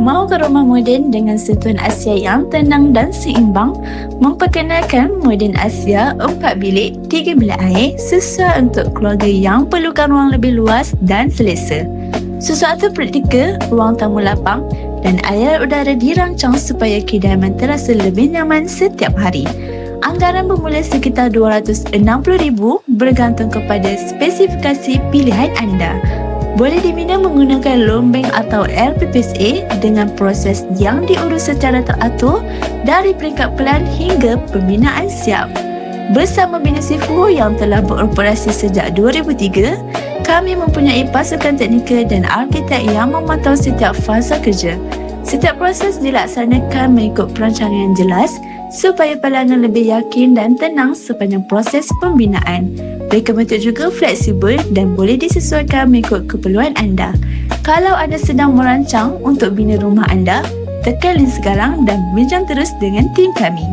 Mau ke rumah moden dengan sentuhan Asia yang tenang dan seimbang? Memperkenalkan Moden Asia 4 bilik, 3 bilik air sesuai untuk keluarga yang perlukan ruang lebih luas dan selesa. Sesuatu praktikal, ruang tamu lapang dan aliran udara dirancang supaya kediaman terasa lebih nyaman setiap hari. Anggaran bermula sekitar RM260,000 bergantung kepada spesifikasi pilihan anda. Boleh dibina menggunakan loan bank atau LPPSA dengan proses yang diurus secara teratur dari peringkat pelan hingga pembinaan siap. Bersama Bina Sifu yang telah beroperasi sejak 2003, kami mempunyai pasukan teknikal dan arkitek yang memantau setiap fasa kerja. Setiap proses dilaksanakan mengikut perancangan yang jelas supaya pelanggan lebih yakin dan tenang sepanjang proses pembinaan. Mereka bentuk juga fleksibel dan boleh disesuaikan mengikut keperluan anda. Kalau anda sedang merancang untuk bina rumah anda, tekan link sekarang dan bincang terus dengan tim kami.